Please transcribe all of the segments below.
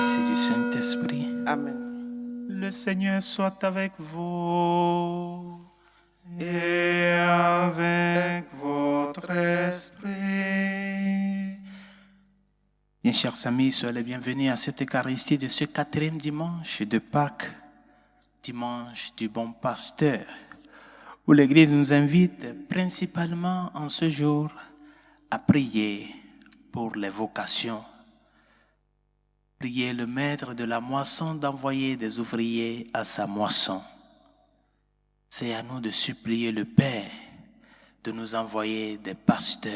Fils et du Saint-Esprit. Amen. Le Seigneur soit avec vous Et avec votre esprit. Bien, chers amis, soyez les bienvenus à cette Eucharistie de ce 4e dimanche de Pâques, dimanche du bon pasteur, où l'Église nous invite principalement en ce jour à prier pour les vocations. Prier le maître de la moisson d'envoyer des ouvriers à sa moisson. C'est à nous de supplier le Père de nous envoyer des pasteurs,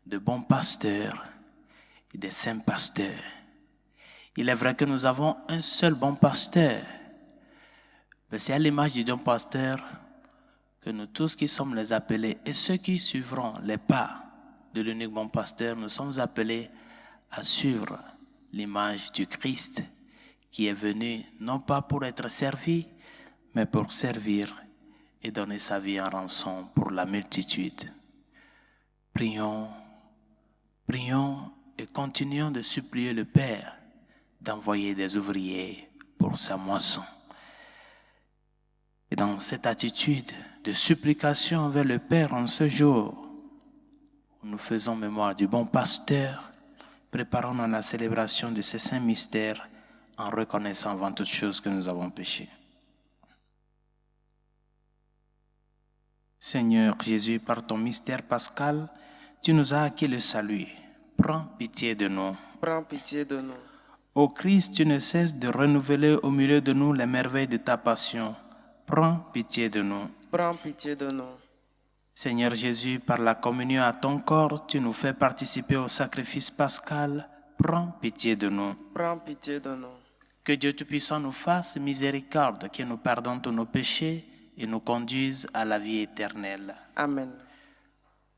de bons pasteurs et des saints pasteurs. Il est vrai que nous avons un seul bon pasteur, mais c'est à l'image du bon pasteur que nous tous qui sommes les appelés et ceux qui suivront les pas de l'unique bon pasteur, nous sommes appelés à suivre l'image du Christ qui est venu non pas pour être servi, mais pour servir et donner sa vie en rançon pour la multitude. Prions et continuons de supplier le Père d'envoyer des ouvriers pour sa moisson. Et dans cette attitude de supplication envers le Père en ce jour, où nous faisons mémoire du bon pasteur, préparons-nous à la célébration de ces saints mystères en reconnaissant avant toute chose que nous avons péché. Seigneur Jésus, par ton mystère pascal, tu nous as acquis le salut. Prends pitié de nous. Prends pitié de nous. Ô Christ, tu ne cesses de renouveler au milieu de nous les merveilles de ta passion. Prends pitié de nous. Prends pitié de nous. Seigneur Jésus, par la communion à ton corps, tu nous fais participer au sacrifice pascal. Prends pitié de nous. Prends pitié de nous. Que Dieu Tout-Puissant nous fasse miséricorde, qu'il nous pardonne tous nos péchés et nous conduise à la vie éternelle. Amen.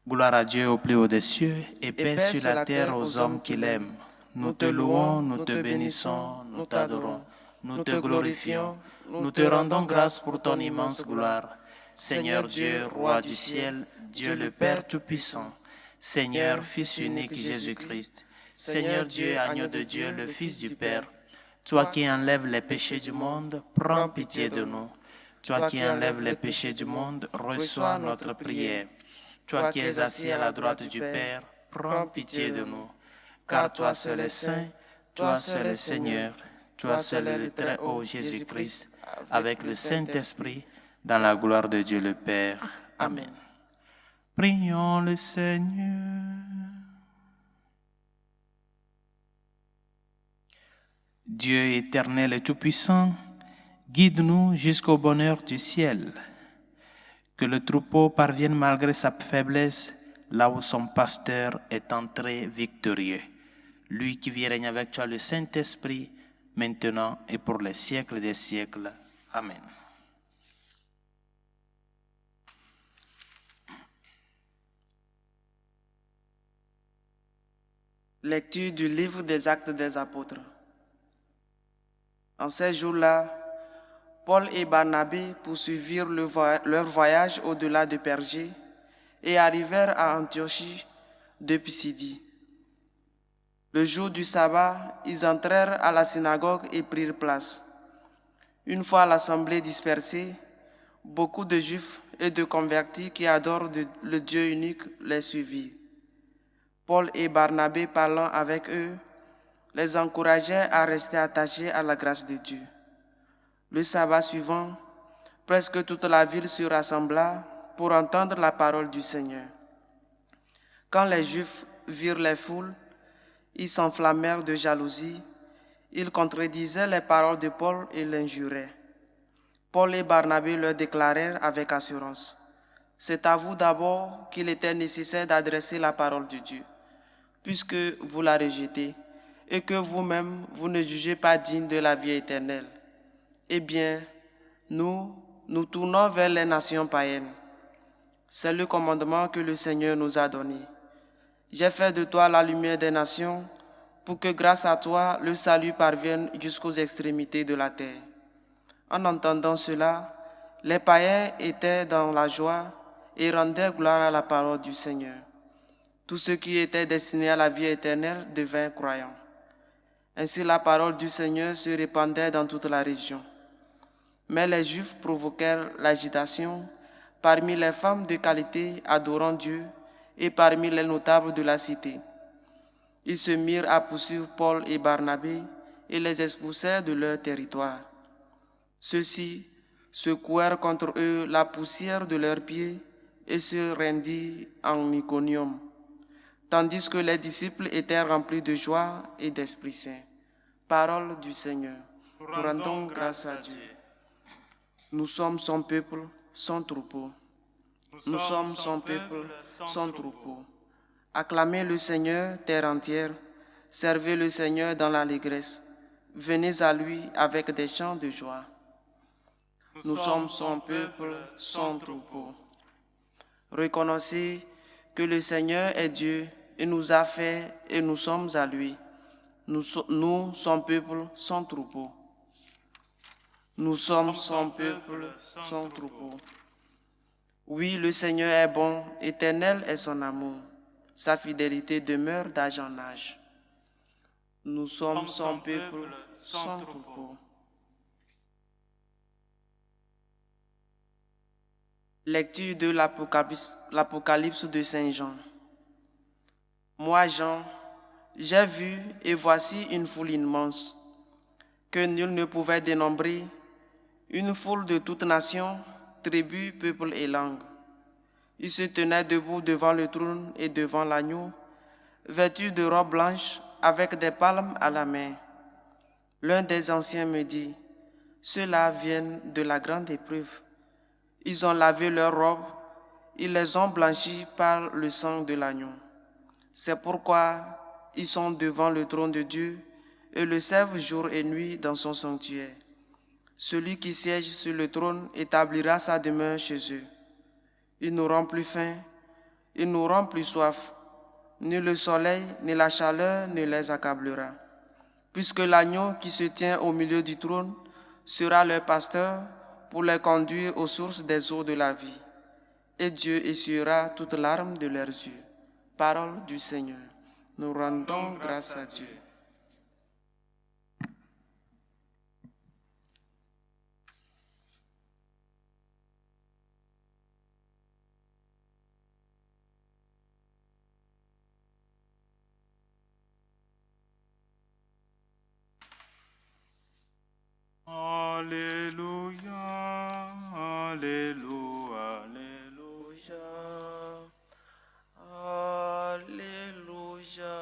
Gloire à Dieu au plus haut des cieux et paix sur la terre aux hommes qui l'aiment. Nous te louons, nous te bénissons, nous t'adorons, nous te glorifions, nous te rendons grâce pour ton immense gloire. Seigneur Dieu, Roi du ciel, Dieu le Père Tout-Puissant, Seigneur, Fils unique Jésus-Christ, Seigneur Dieu, Agneau de Dieu, le Fils du Père, toi qui enlèves les péchés du monde, prends pitié de nous. Toi qui enlèves les péchés du monde, reçois notre prière. Toi qui es assis à la droite du Père, prends pitié de nous. Car toi seul es saint, toi seul es Seigneur, toi seul es le très haut Jésus-Christ, avec le Saint-Esprit, dans la gloire de Dieu le Père. Amen. Prions le Seigneur. Dieu éternel et tout-puissant, guide-nous jusqu'au bonheur du ciel. Que le troupeau parvienne malgré sa faiblesse là où son pasteur est entré victorieux. Lui qui vit et règne avec toi, le Saint-Esprit, maintenant et pour les siècles des siècles. Amen. Lecture du livre des Actes des Apôtres. En ces jours-là, Paul et Barnabé poursuivirent leur voyage au-delà de Pergée et arrivèrent à Antiochie de Pisidie. Le jour du sabbat, ils entrèrent à la synagogue et prirent place. Une fois l'assemblée dispersée, beaucoup de Juifs et de convertis qui adorent le Dieu unique les suivirent. Paul et Barnabé, parlant avec eux, les encourageaient à rester attachés à la grâce de Dieu. Le sabbat suivant, presque toute la ville se rassembla pour entendre la parole du Seigneur. Quand les Juifs virent les foules, ils s'enflammèrent de jalousie, ils contredisaient les paroles de Paul et l'injuraient. Paul et Barnabé leur déclarèrent avec assurance: « C'est à vous d'abord qu'il était nécessaire d'adresser la parole de Dieu, puisque vous la rejetez et que vous-même, vous ne jugez pas digne de la vie éternelle. Eh bien, nous tournons vers les nations païennes. C'est le commandement que le Seigneur nous a donné. J'ai fait de toi la lumière des nations, pour que grâce à toi, le salut parvienne jusqu'aux extrémités de la terre. » En entendant cela, les païens étaient dans la joie et rendaient gloire à la parole du Seigneur. Tous ceux qui étaient destinés à la vie éternelle devinrent croyants. Ainsi la parole du Seigneur se répandait dans toute la région. Mais les Juifs provoquèrent l'agitation parmi les femmes de qualité adorant Dieu et parmi les notables de la cité. Ils se mirent à poursuivre Paul et Barnabé et les expulsèrent de leur territoire. Ceux-ci secouèrent contre eux la poussière de leurs pieds et se rendirent en Iconium, tandis que les disciples étaient remplis de joie et d'Esprit Saint. Parole du Seigneur. Nous rendons grâce à Dieu. Nous sommes son peuple, son troupeau. Nous sommes son peuple, son troupeau. Acclamez le Seigneur, terre entière. Servez le Seigneur dans l'allégresse. Venez à lui avec des chants de joie. Nous sommes son peuple, son troupeau. Reconnaissez que le Seigneur est Dieu et nous a fait et nous sommes à lui. Nous, son peuple, son troupeau. Nous sommes son peuple, son troupeau. Oui, le Seigneur est bon, éternel est son amour. Sa fidélité demeure d'âge en âge. Nous sommes son peuple, son troupeau. Lecture de l'Apocalypse de Saint Jean. Moi, Jean, j'ai vu et voici une foule immense, que nul ne pouvait dénombrer, une foule de toutes nations, tribus, peuples et langues. Ils se tenaient debout devant le trône et devant l'agneau, vêtus de robes blanches avec des palmes à la main. L'un des anciens me dit, « Ceux-là viennent de la grande épreuve. Ils ont lavé leurs robes, ils les ont blanchies par le sang de l'agneau. C'est pourquoi ils sont devant le trône de Dieu et le servent jour et nuit dans son sanctuaire. Celui qui siège sur le trône établira sa demeure chez eux. Ils n'auront plus faim, ils n'auront plus soif, ni le soleil, ni la chaleur ne les accablera. Puisque l'agneau qui se tient au milieu du trône sera leur pasteur pour les conduire aux sources des eaux de la vie. Et Dieu essuiera toute larme de leurs yeux. Parole du Seigneur. Nous rendons grâce à Dieu. Alléluia, Alléluia, Alléluia, Alléluia,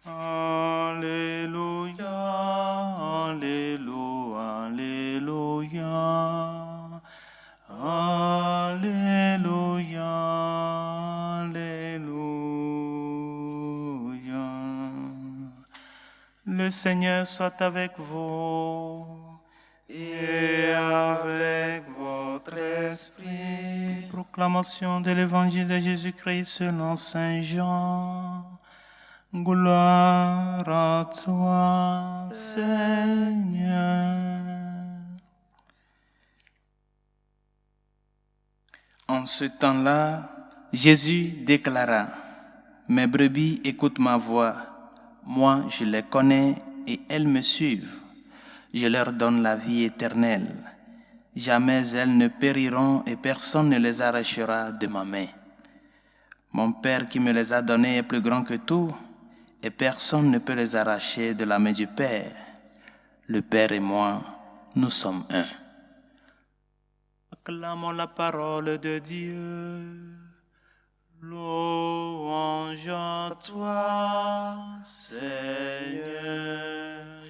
Alléluia, Alléluia, Alléluia, Alléluia. Le Seigneur soit avec vous. et avec votre esprit. Proclamation de l'Évangile de Jésus-Christ selon Saint Jean. Gloire à toi, Seigneur. En ce temps-là, Jésus déclara, « Mes brebis écoutent ma voix. Moi, je les connais et elles me suivent. Je leur donne la vie éternelle. Jamais elles ne périront et personne ne les arrachera de ma main. Mon Père qui me les a donnés est plus grand que tout et personne ne peut les arracher de la main du Père. Le Père et moi, nous sommes un. » Acclamons la parole de Dieu. Louange à toi, Seigneur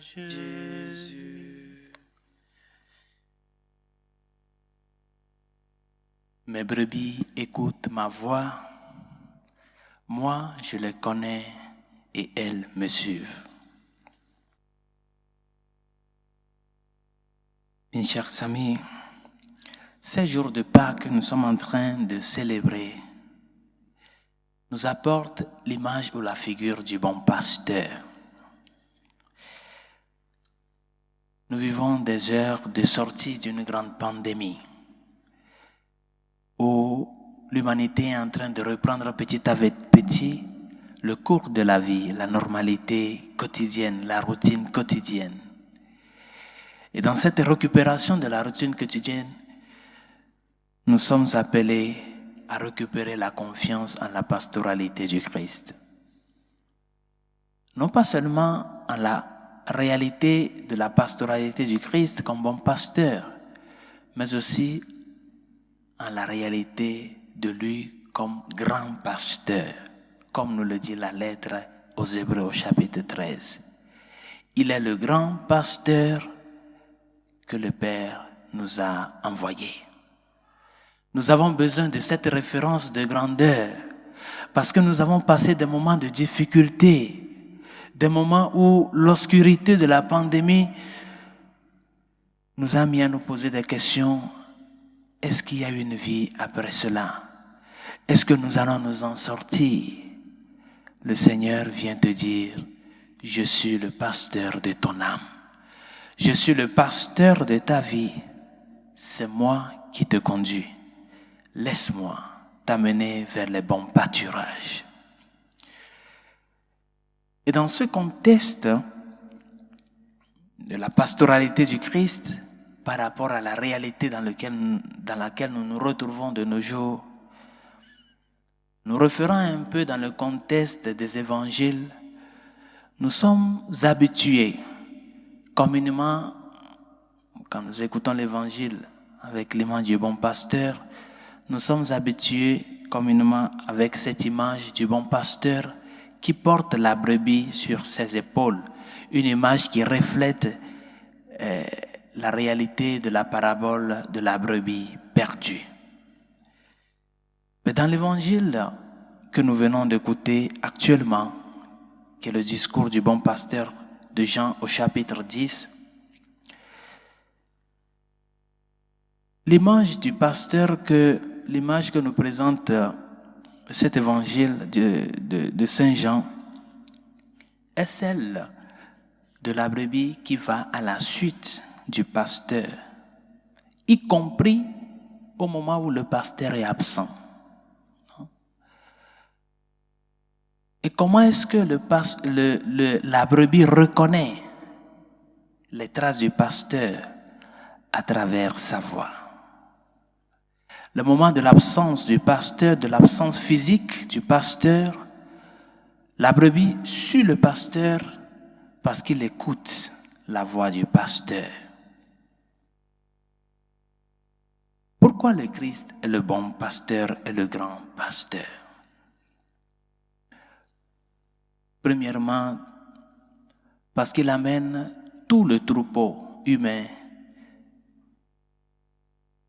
Jésus. Mes brebis écoutent ma voix. Moi, je les connais et elles me suivent. Mes chers amis, ces jours de Pâques que nous sommes en train de célébrer nous apportent l'image ou la figure du bon pasteur. Nous vivons des heures de sortie d'une grande pandémie où l'humanité est en train de reprendre petit à petit le cours de la vie, la normalité quotidienne, la routine quotidienne. Et dans cette récupération de la routine quotidienne, nous sommes appelés à récupérer la confiance en la pastoralité du Christ. Non pas seulement en la réalité de la pastoralité du Christ comme bon pasteur, mais aussi en la réalité de lui comme grand pasteur, comme nous le dit la lettre aux Hébreux au chapitre 13. Il est le grand pasteur que le Père nous a envoyé. Nous avons besoin de cette référence de grandeur parce que nous avons passé des moments de difficulté, des moments où l'obscurité de la pandémie nous a mis à nous poser des questions. Est-ce qu'il y a une vie après cela? Est-ce que nous allons nous en sortir? Le Seigneur vient te dire, je suis le pasteur de ton âme. Je suis le pasteur de ta vie. C'est moi qui te conduis. Laisse-moi t'amener vers les bons pâturages. Et dans ce contexte de la pastoralité du Christ, par rapport à la réalité dans laquelle nous nous retrouvons de nos jours, nous referons un peu dans le contexte des évangiles. Nous sommes habitués, communément, quand nous écoutons l'évangile avec l'image du bon pasteur, nous sommes habitués communément avec cette image du bon pasteur qui porte la brebis sur ses épaules, une image qui reflète la réalité de la parabole de la brebis perdue. Mais dans l'évangile que nous venons d'écouter actuellement, qui est le discours du bon pasteur de Jean au chapitre 10, l'image que nous présente cet évangile de Saint Jean est celle de la brebis qui va à la suite du pasteur, y compris au moment où le pasteur est absent. Et comment est-ce que la brebis reconnaît les traces du pasteur? À travers sa voix. Le moment de l'absence du pasteur, de l'absence physique du pasteur, la brebis suit le pasteur parce qu'il écoute la voix du pasteur. Pourquoi le Christ est le bon pasteur et le grand pasteur? Premièrement, parce qu'il amène tout le troupeau humain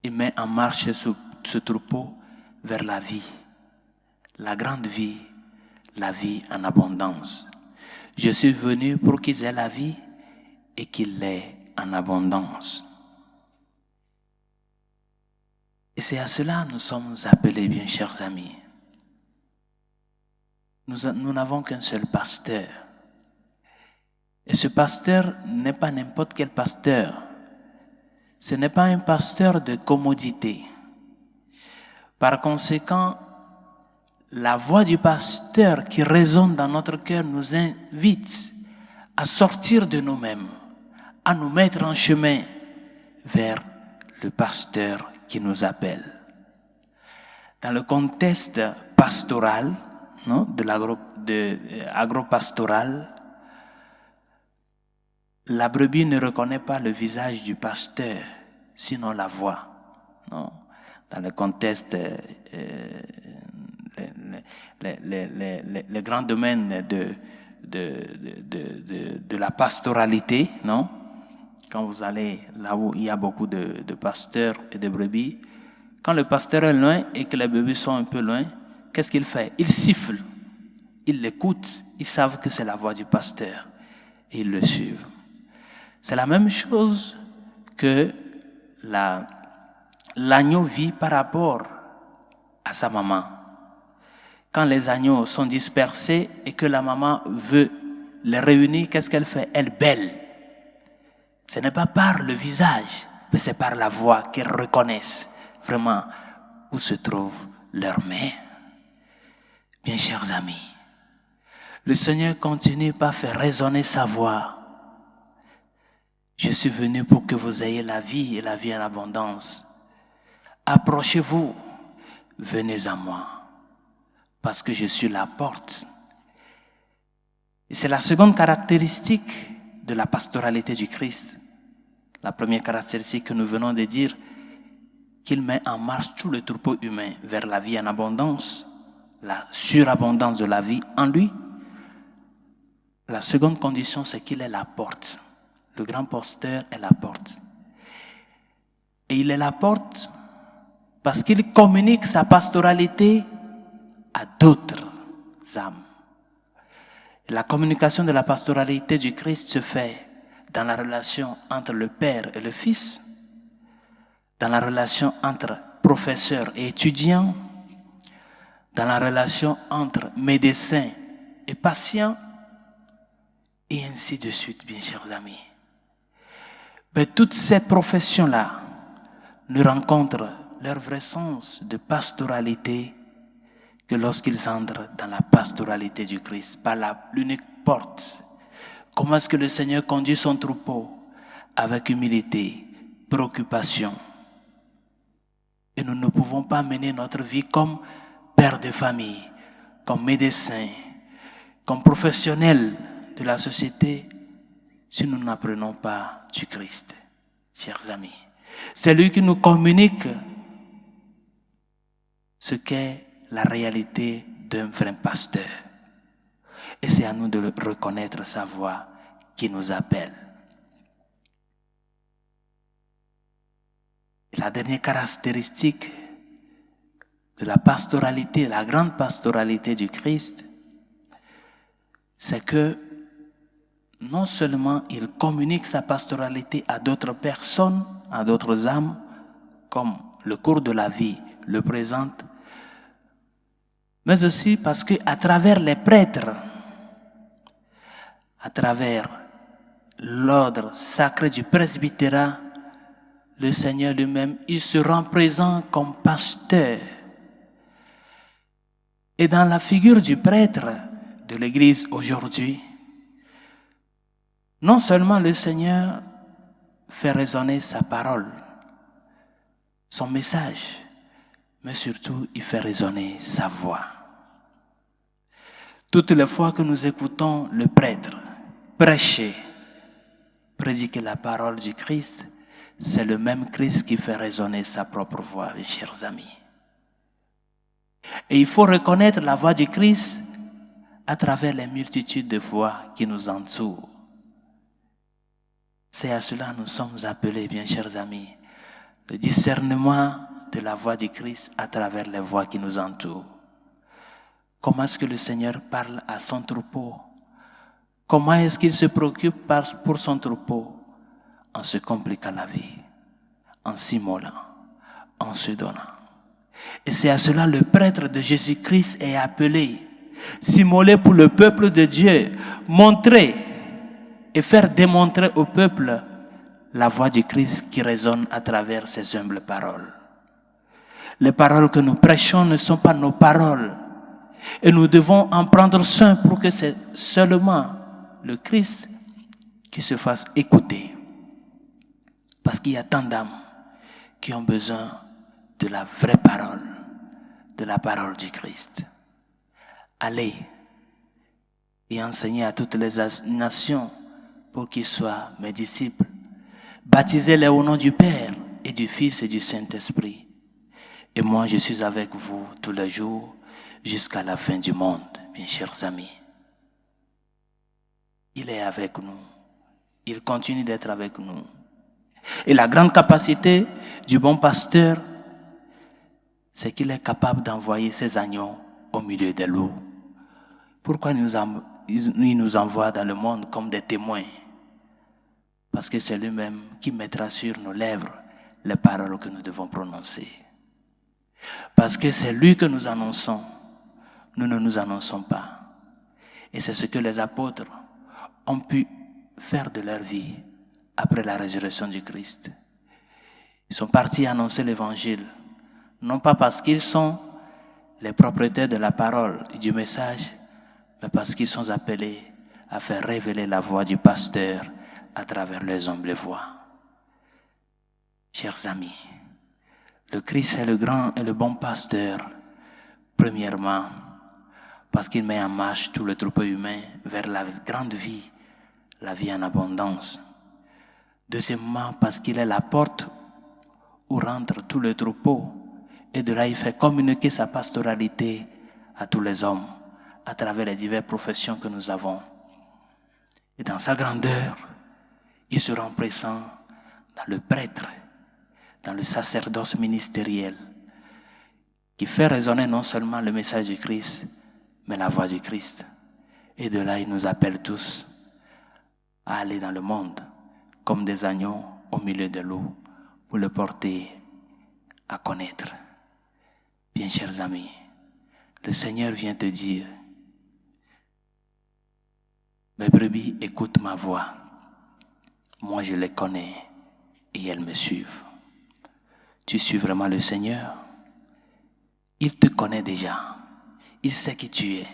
et met en marche ce troupeau vers la vie, la grande vie, la vie en abondance. Je suis venu pour qu'ils aient la vie et qu'ils l'aient en abondance. Et c'est à cela que nous sommes appelés, bien chers amis. Nous n'avons qu'un seul pasteur. Et ce pasteur n'est pas n'importe quel pasteur. Ce n'est pas un pasteur de commodité. Par conséquent, la voix du pasteur qui résonne dans notre cœur nous invite à sortir de nous-mêmes, à nous mettre en chemin vers le pasteur qui nous appelle. Dans le contexte pastoral, de agropastoral, la brebis ne reconnaît pas le visage du pasteur, sinon la voix. Non? Dans le contexte, les grands domaines de la pastoralité, non? Quand vous allez là où il y a beaucoup de pasteurs et de brebis, quand le pasteur est loin et que les brebis sont un peu loin, qu'est-ce qu'il fait? Il siffle, il l'écoute, ils savent que c'est la voix du pasteur et ils le suivent. C'est la même chose que l'agneau vit par rapport à sa maman. Quand les agneaux sont dispersés et que la maman veut les réunir, qu'est-ce qu'elle fait? Elle bêle. Ce n'est pas par le visage, mais c'est par la voix qu'elles reconnaissent vraiment où se trouve leurs mains. Bien chers amis, le Seigneur continue par faire résonner sa voix. Je suis venu pour que vous ayez la vie et la vie en abondance. Approchez-vous, venez à moi, parce que je suis la porte. Et c'est la seconde caractéristique de la pastoralité du Christ. La première caractéristique que nous venons de dire, qu'il met en marche tout le troupeau humain vers la vie en abondance, la surabondance de la vie en lui. La seconde condition, c'est qu'il est la porte. Le grand pasteur est la porte. Et il est la porte parce qu'il communique sa pastoralité à d'autres âmes. La communication de la pastoralité du Christ se fait dans la relation entre le Père et le Fils, dans la relation entre professeurs et étudiants, dans la relation entre médecins et patients, et ainsi de suite, bien chers amis. Mais toutes ces professions-là ne rencontrent leur vrai sens de pastoralité que lorsqu'ils entrent dans la pastoralité du Christ, par l'unique porte. Comment est-ce que le Seigneur conduit son troupeau? Avec humilité, préoccupation. Et nous ne pouvons pas mener notre vie comme père de famille, comme médecin, comme professionnel de la société, si nous n'apprenons pas du Christ, chers amis. C'est lui qui nous communique ce qu'est la réalité d'un vrai pasteur. Et c'est à nous de reconnaître sa voix qui nous appelle. La dernière caractéristique de la pastoralité, la grande pastoralité du Christ, c'est que non seulement il communique sa pastoralité à d'autres personnes, à d'autres âmes, comme le cours de la vie le présente, mais aussi parce qu'à travers les prêtres, à travers l'ordre sacré du presbytérat, le Seigneur lui-même, il se rend présent comme pasteur. Et dans la figure du prêtre de l'Église aujourd'hui, non seulement le Seigneur fait résonner sa parole, son message, mais surtout il fait résonner sa voix. Toutes les fois que nous écoutons le prêtre prêcher, prédiquer la parole du Christ, c'est le même Christ qui fait résonner sa propre voix, mes chers amis. Et il faut reconnaître la voix du Christ à travers les multitudes de voix qui nous entourent. C'est à cela que nous sommes appelés, bien chers amis, le discernement de la voix du Christ à travers les voix qui nous entourent. Comment est-ce que le Seigneur parle à son troupeau? Comment est-ce qu'il se préoccupe pour son troupeau? En se compliquant la vie, en s'immolant, en se donnant. Et c'est à cela le prêtre de Jésus-Christ est appelé. S'immoler pour le peuple de Dieu, montrer et faire démontrer au peuple la voix du Christ qui résonne à travers ses humbles paroles. Les paroles que nous prêchons ne sont pas nos paroles. Et nous devons en prendre soin pour que c'est seulement le Christ qui se fasse écouter. Parce qu'il y a tant d'âmes qui ont besoin de la vraie parole, de la parole du Christ. Allez et enseignez à toutes les nations pour qu'ils soient mes disciples. Baptisez-les au nom du Père et du Fils et du Saint-Esprit. Et moi, je suis avec vous tous les jours jusqu'à la fin du monde, mes chers amis. Il est avec nous. Il continue d'être avec nous. Et la grande capacité du bon pasteur, c'est qu'il est capable d'envoyer ses agneaux au milieu des loups. Pourquoi il nous envoie dans le monde comme des témoins? Parce que c'est lui-même qui mettra sur nos lèvres les paroles que nous devons prononcer. Parce que c'est lui que nous annonçons. Nous ne nous annonçons pas. Et c'est ce que les apôtres ont pu faire de leur vie après la résurrection du Christ. Ils sont partis annoncer l'évangile, non pas parce qu'ils sont les propriétaires de la parole et du message, mais parce qu'ils sont appelés à faire révéler la voix du pasteur à travers leurs humbles voix. Chers amis, le Christ est le grand et le bon pasteur, premièrement, parce qu'il met en marche tout le troupeau humain vers la grande vie, la vie en abondance. Deuxièmement, parce qu'il est la porte où rentre tout le troupeau, et de là il fait communiquer sa pastoralité à tous les hommes, à travers les diverses professions que nous avons. Et dans sa grandeur, il se rend présent dans le prêtre, dans le sacerdoce ministériel, qui fait résonner non seulement le message du Christ, mais la voix du Christ. Et de là, il nous appelle tous à aller dans le monde comme des agneaux au milieu de l'eau pour le porter à connaître. Bien, chers amis, le Seigneur vient te dire: mes brebis écoutent ma voix. Moi, je les connais et elles me suivent. Tu suis vraiment le Seigneur? Il te connaît déjà. Il sait qui tu es.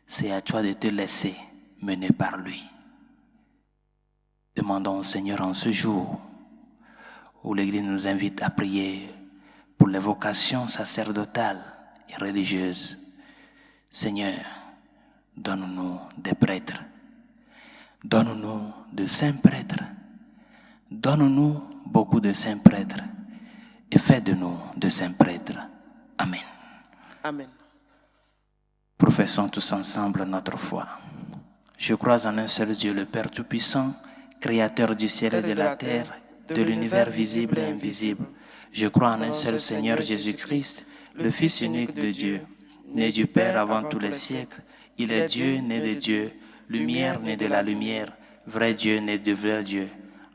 C'est à toi de te laisser mener par lui. Demandons au Seigneur en ce jour où l'Église nous invite à prier pour les vocations sacerdotales et religieuses. Seigneur, donne-nous des prêtres. Donne-nous de saints prêtres. Donne-nous beaucoup de saints prêtres. Et fais de nous de saints prêtres. Amen. Amen. Professons tous ensemble notre foi. Je crois en un seul Dieu, le Père Tout-Puissant, Créateur du ciel et de la terre, de l'univers visible et invisible. Je crois en un seul Seigneur Jésus-Christ, le Fils unique de Dieu, né du Père avant tous les siècles. Il est Dieu, né de Dieu, lumière, né de la lumière, vrai Dieu, né de vrai Dieu,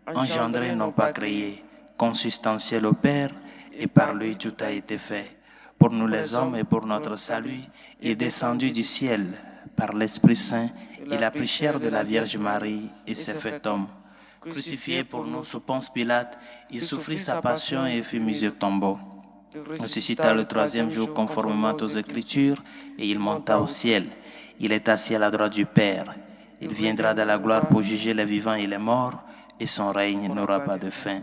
engendré, non pas créé, consubstantiel au Père, et par lui tout a été fait. Pour nous les hommes et pour notre salut, il est descendu du ciel par l'Esprit Saint. Il a pris chair de la Vierge Marie et s'est fait homme. Crucifié pour nous sous Ponce Pilate, il souffrit sa passion et fut mis au tombeau. Ressuscita le troisième jour conformément aux Écritures, et il monta au ciel. Il est assis à la droite du Père. Il viendra dans la gloire pour juger les vivants et les morts, et son règne n'aura pas de fin.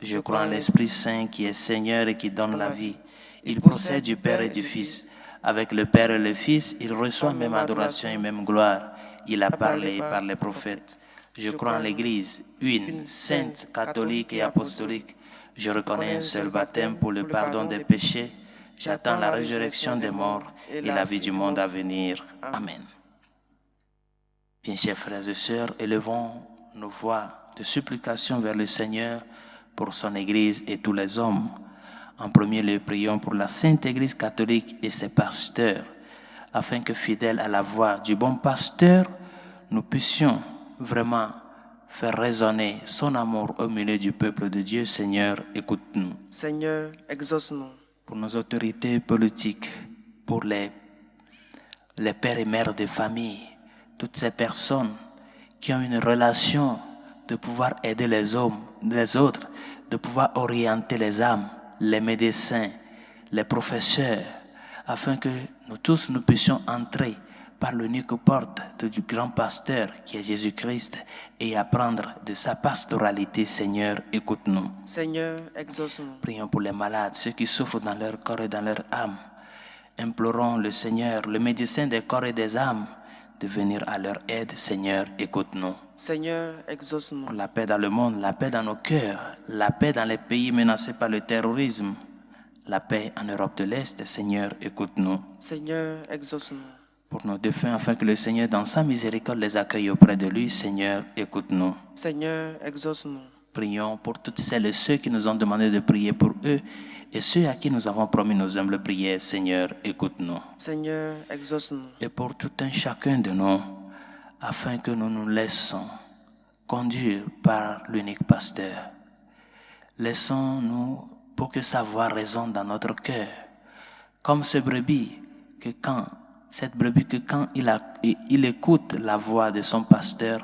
Je crois en l'Esprit Saint qui est Seigneur et qui donne la vie. Il procède du Père et du Fils. Avec le Père et le Fils, il reçoit même adoration et même gloire. Il a parlé par les prophètes. Je crois en l'Église, une, sainte, catholique et apostolique. Je reconnais un seul baptême pour le pardon des péchés. J'attends la résurrection des morts et la vie du monde à venir. Amen. Bien, chers frères et sœurs, élevons nos voix de supplication vers le Seigneur pour son Église et tous les hommes. En premier lieu, prions pour la Sainte Église catholique et ses pasteurs, afin que, fidèles à la voix du bon pasteur, nous puissions vraiment faire résonner son amour au milieu du peuple de Dieu. Seigneur, écoute-nous. Seigneur, exauce-nous. Pour nos autorités politiques, pour les pères et mères de famille, toutes ces personnes qui ont une relation de pouvoir aider les hommes, les autres, de pouvoir orienter les âmes, les médecins, les professeurs, afin que nous tous nous puissions entrer par l'unique porte du grand pasteur qui est Jésus-Christ et apprendre de sa pastoralité. Seigneur, écoute-nous. Seigneur, exauce-nous. Prions pour les malades, ceux qui souffrent dans leur corps et dans leur âme. Implorons le Seigneur, le médecin des corps et des âmes, de venir à leur aide. Seigneur, écoute-nous. Seigneur, exauce-nous. Pour la paix dans le monde, la paix dans nos cœurs, la paix dans les pays menacés par le terrorisme, la paix en Europe de l'Est. Seigneur, écoute-nous. Seigneur, exauce-nous. Pour nos défunts, afin que le Seigneur, dans sa miséricorde, les accueille auprès de lui. Seigneur, écoute-nous. Seigneur, exauce-nous. Prions pour toutes celles et ceux qui nous ont demandé de prier pour eux et ceux à qui nous avons promis nos humbles prières. Seigneur, écoute-nous. Seigneur, exauce-nous. Et pour tout un chacun de nous, afin que nous nous laissons conduire par l'unique pasteur. Laissons-nous pour que sa voix résonne dans notre cœur, comme cette brebis que quand il écoute la voix de son pasteur,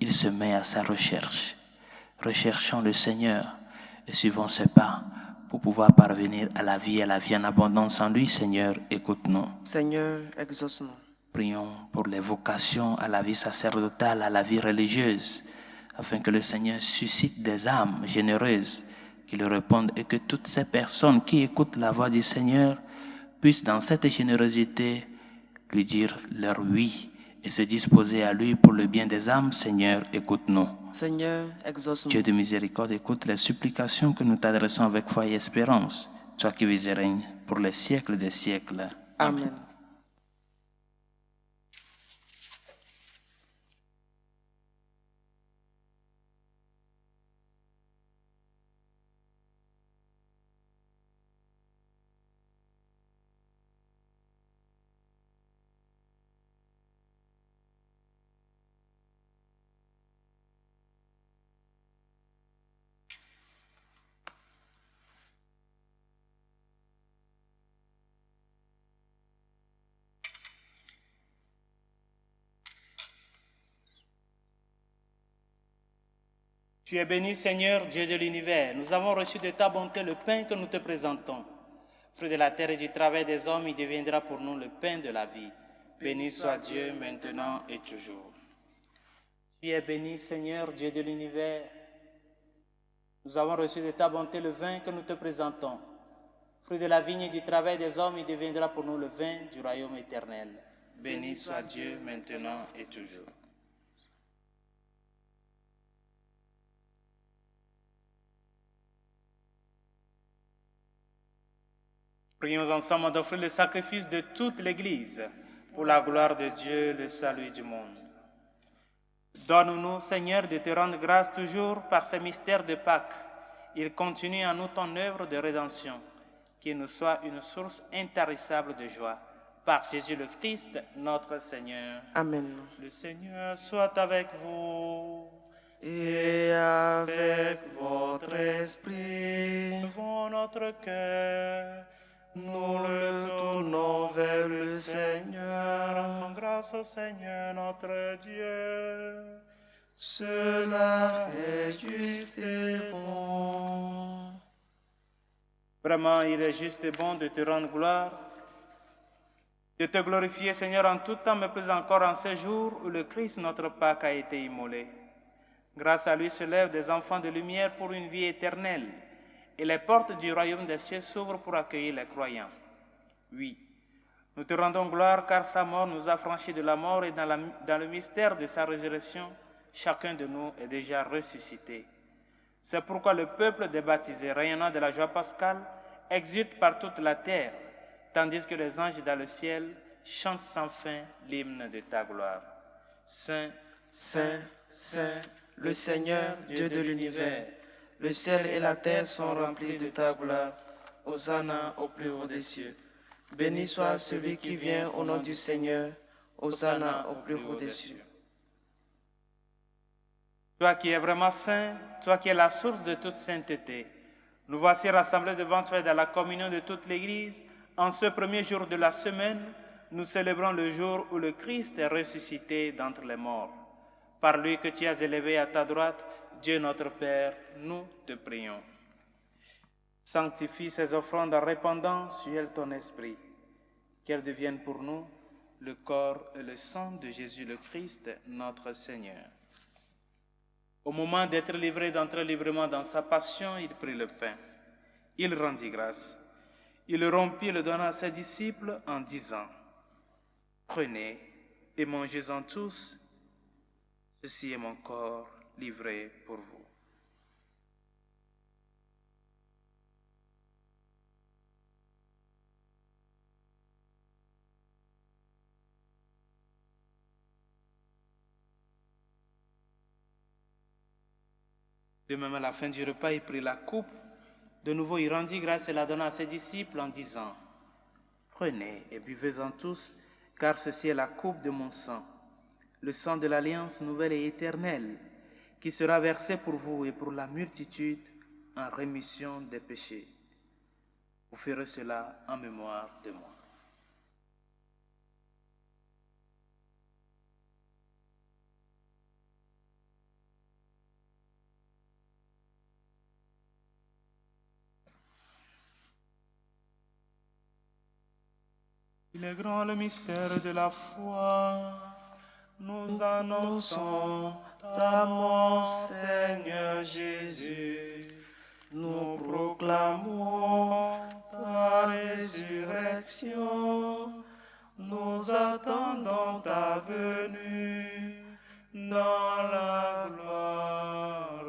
il se met à sa recherche. Recherchons le Seigneur et suivons ses pas pour pouvoir parvenir à la vie en abondance en lui. Seigneur, écoute-nous. Seigneur, exauce-nous. Prions pour les vocations à la vie sacerdotale, à la vie religieuse, afin que le Seigneur suscite des âmes généreuses qui le répondent et que toutes ces personnes qui écoutent la voix du Seigneur puissent dans cette générosité lui dire leur oui et se disposer à lui pour le bien des âmes. Seigneur, écoute-nous. Seigneur, exauce-nous. Dieu de miséricorde, écoute les supplications que nous t'adressons avec foi et espérance, toi qui vis et règnes pour les siècles des siècles. Amen. Tu es béni, Seigneur, Dieu de l'univers. Nous avons reçu de ta bonté le pain que nous te présentons. Fruit de la terre et du travail des hommes, il deviendra pour nous le pain de la vie. Béni soit Dieu maintenant et toujours. Tu es béni, Seigneur, Dieu de l'univers. Nous avons reçu de ta bonté le vin que nous te présentons. Fruit de la vigne et du travail des hommes, il deviendra pour nous le vin du royaume éternel. Béni soit Dieu maintenant et toujours. Prions ensemble d'offrir le sacrifice de toute l'Église pour la gloire de Dieu, le salut du monde. Donne-nous, Seigneur, de te rendre grâce toujours par ces mystères de Pâques. Il continue en nous ton œuvre de rédemption, qu'il nous soit une source intarissable de joie. Par Jésus le Christ, notre Seigneur. Amen. Le Seigneur soit avec vous. Et avec votre esprit, Levons notre cœur. nous le tournons vers le Seigneur. Rendons grâce au Seigneur notre Dieu. Cela est juste et bon. Vraiment, il est juste et bon de te rendre gloire, de te glorifier, Seigneur, en tout temps, mais plus encore en ce jour où le Christ, notre Pâque, a été immolé. Grâce à lui se lèvent des enfants de lumière pour une vie éternelle, et les portes du royaume des cieux s'ouvrent pour accueillir les croyants. Oui, nous te rendons gloire car sa mort nous a franchis de la mort et dans le mystère de sa résurrection, chacun de nous est déjà ressuscité. C'est pourquoi le peuple des baptisés, rayonnant de la joie pascale, exulte par toute la terre, tandis que les anges dans le ciel chantent sans fin l'hymne de ta gloire. Saint, Saint, Saint, le Seigneur, Dieu de l'univers, le ciel et la terre sont remplis de ta gloire. Hosanna au plus haut des cieux. Béni soit celui qui vient au nom du Seigneur. Hosanna au plus haut des cieux. toi qui es vraiment saint, toi qui es la source de toute sainteté, nous voici rassemblés devant toi dans la communion de toute l'Église. En ce premier jour de la semaine, nous célébrons le jour où le Christ est ressuscité d'entre les morts. Par lui que tu as élevé à ta droite, Dieu notre Père, nous te prions. Sanctifie ces offrandes en répandant sur elles ton esprit, qu'elles deviennent pour nous le corps et le sang de Jésus le Christ, notre Seigneur. Au moment d'être livré d'entrer librement dans sa passion, il prit le pain. Il rendit grâce. Il le rompit et le donna à ses disciples en disant, « Prenez et mangez-en tous, ceci est mon corps livré pour vous. » De même, à la fin du repas, il prit la coupe. De nouveau, il rendit grâce et la donna à ses disciples en disant, « Prenez et buvez-en tous, car ceci est la coupe de mon sang, le sang de l'alliance nouvelle et éternelle, qui sera versé pour vous et pour la multitude en rémission des péchés. Vous ferez cela en mémoire de moi. » Il est grand le mystère de la foi. Nous annonçons ta mort, Seigneur Jésus. Nous proclamons ta résurrection. Nous attendons ta venue dans la gloire.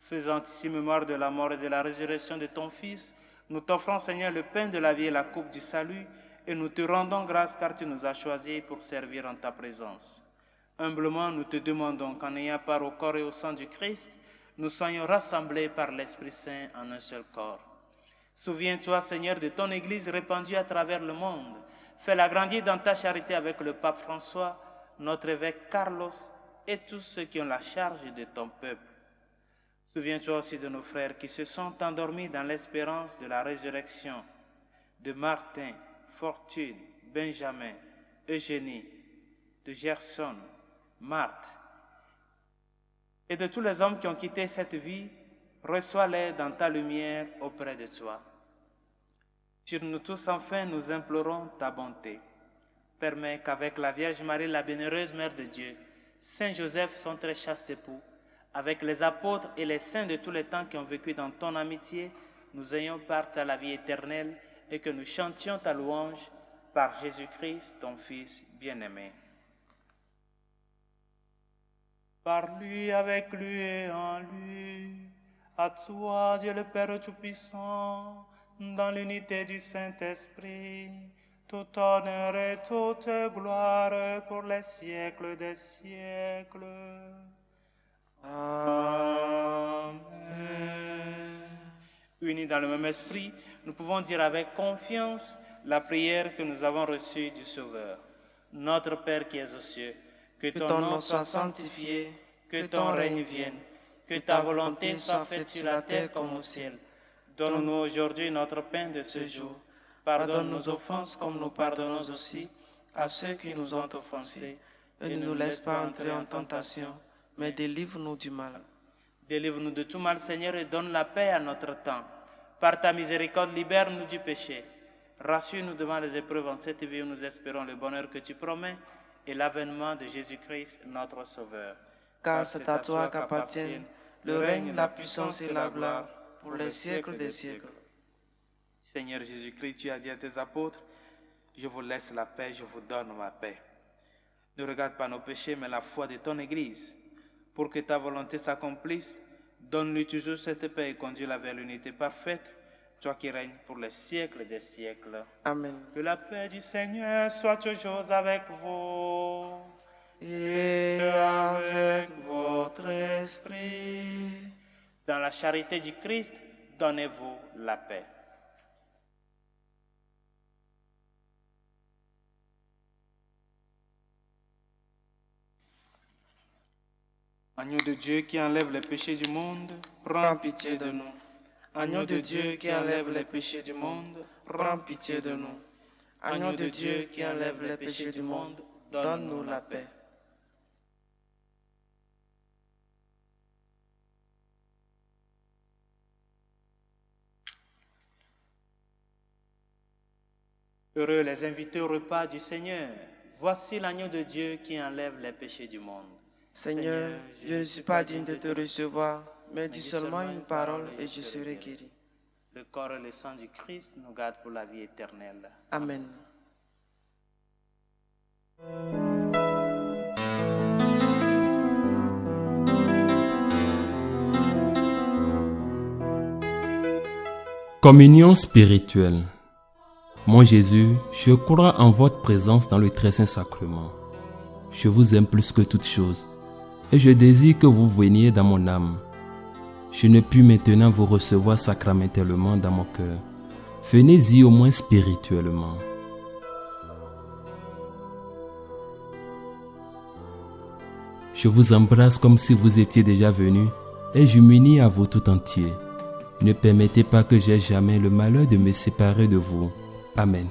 Faisant ici mémoire de la mort et de la résurrection de ton Fils, nous t'offrons, Seigneur, le pain de la vie et la coupe du salut, et nous te rendons grâce car tu nous as choisis pour servir en ta présence. Humblement, nous te demandons qu'en ayant part au corps et au sang du Christ, nous soyons rassemblés par l'Esprit Saint en un seul corps. Souviens-toi, Seigneur, de ton Église répandue à travers le monde. Fais-la grandir dans ta charité avec le pape François, notre évêque Carlos et tous ceux qui ont la charge de ton peuple. Souviens-toi aussi de nos frères qui se sont endormis dans l'espérance de la résurrection, de Martin, Fortune, Benjamin, Eugénie, de Gerson, Marthe, et de tous les hommes qui ont quitté cette vie. Reçois-les dans ta lumière auprès de toi. Sur nous tous, enfin, nous implorons ta bonté. Permets qu'avec la Vierge Marie, la bienheureuse Mère de Dieu, Saint Joseph, son très chaste époux, avec les apôtres et les saints de tous les temps qui ont vécu dans ton amitié, nous ayons part à la vie éternelle et que nous chantions ta louange par Jésus-Christ, ton Fils bien-aimé. Par lui, avec lui et en lui, à toi, Dieu le Père Tout-Puissant, dans l'unité du Saint-Esprit, tout honneur et toute gloire pour les siècles des siècles. Amen. Unis dans le même esprit, nous pouvons dire avec confiance la prière que nous avons reçue du Sauveur. Notre Père qui es aux cieux, que ton nom soit sanctifié, que ton règne vienne, que ta volonté soit faite sur la terre comme au ciel. Donne-nous aujourd'hui notre pain de ce jour. Pardonne nos offenses comme nous pardonnons aussi à ceux qui nous ont offensés. Et ne nous laisse pas entrer en tentation, mais délivre-nous du mal. Délivre-nous de tout mal, Seigneur, et donne la paix à notre temps. Par ta miséricorde, libère-nous du péché. Rassure-nous devant les épreuves en cette vie où nous espérons le bonheur que tu promets et l'avènement de Jésus-Christ, notre Sauveur. Car c'est à toi qu'appartiennent le règne, la puissance et la gloire pour les siècles des siècles. Seigneur Jésus-Christ, tu as dit à tes apôtres, je vous laisse la paix, je vous donne ma paix. Ne regarde pas nos péchés, mais la foi de ton Église. Pour que ta volonté s'accomplisse, donne-lui toujours cette paix et conduis-la vers l'unité parfaite, toi qui règnes pour les siècles des siècles. Amen. Que la paix du Seigneur soit toujours avec vous. Et avec votre esprit. Dans la charité du Christ, donnez-vous la paix. Agneau de Dieu qui enlève les péchés du monde, prends pitié de nous. Agneau de Dieu qui enlève les péchés du monde, prends pitié de nous. Agneau de Dieu qui enlève les péchés du monde, donne-nous la paix. Heureux les invités au repas du Seigneur. Voici l'agneau de Dieu qui enlève les péchés du monde. Seigneur, je ne suis pas digne de te recevoir, mais dis seulement une parole et je serai guéri. Le corps et le sang du Christ nous gardent pour la vie éternelle. Amen. Communion spirituelle. Mon Jésus, je crois en votre présence dans le très saint sacrement. Je vous aime plus que toute chose et je désire que vous veniez dans mon âme. Je ne puis maintenant vous recevoir sacramentellement dans mon cœur. Venez-y au moins spirituellement. Je vous embrasse comme si vous étiez déjà venu et je m'unis à vous tout entier. Ne permettez pas que j'aie jamais le malheur de me séparer de vous. Amen.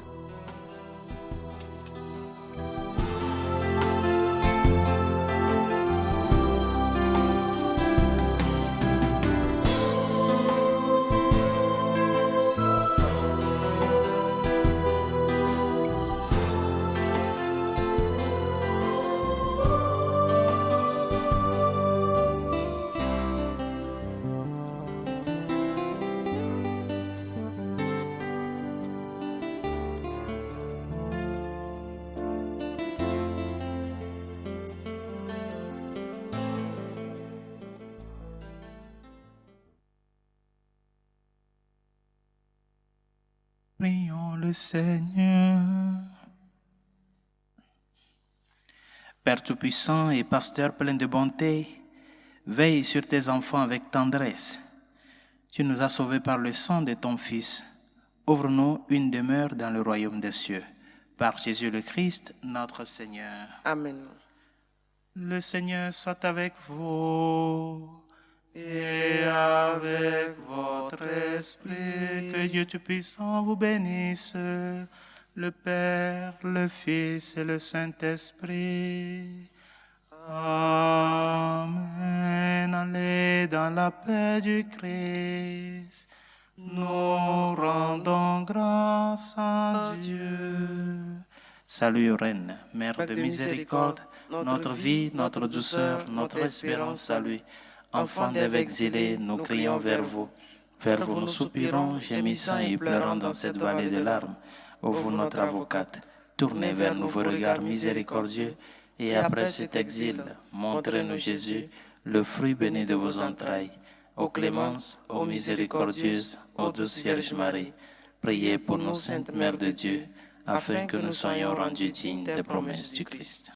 Prions le Seigneur. Père Tout-Puissant et Pasteur plein de bonté, veille sur tes enfants avec tendresse. Tu nous as sauvés par le sang de ton Fils. Ouvre-nous une demeure dans le royaume des cieux. Par Jésus le Christ, notre Seigneur. Amen. Le Seigneur soit avec vous et avec votre esprit. Que Dieu Tout-Puissant vous bénisse, le Père, le Fils et le Saint-Esprit. Amen. Allez dans la paix du Christ. Nous rendons grâce à Dieu. Salut, Reine, Mère de miséricorde, notre vie, notre douceur, notre espérance, salut. Enfants d'Ève exilés, nous crions vers vous. Vers vous nous soupirons, gémissant et pleurant dans cette vallée de larmes. Ô vous, notre avocate, tournez vers nous vos regards miséricordieux, et après cet exil, montrez-nous Jésus, le fruit béni de vos entrailles. Ô clémence, ô miséricordieuse, ô douce Vierge Marie, priez pour nous, Sainte Mère de Dieu, afin que nous soyons rendus dignes des promesses du Christ.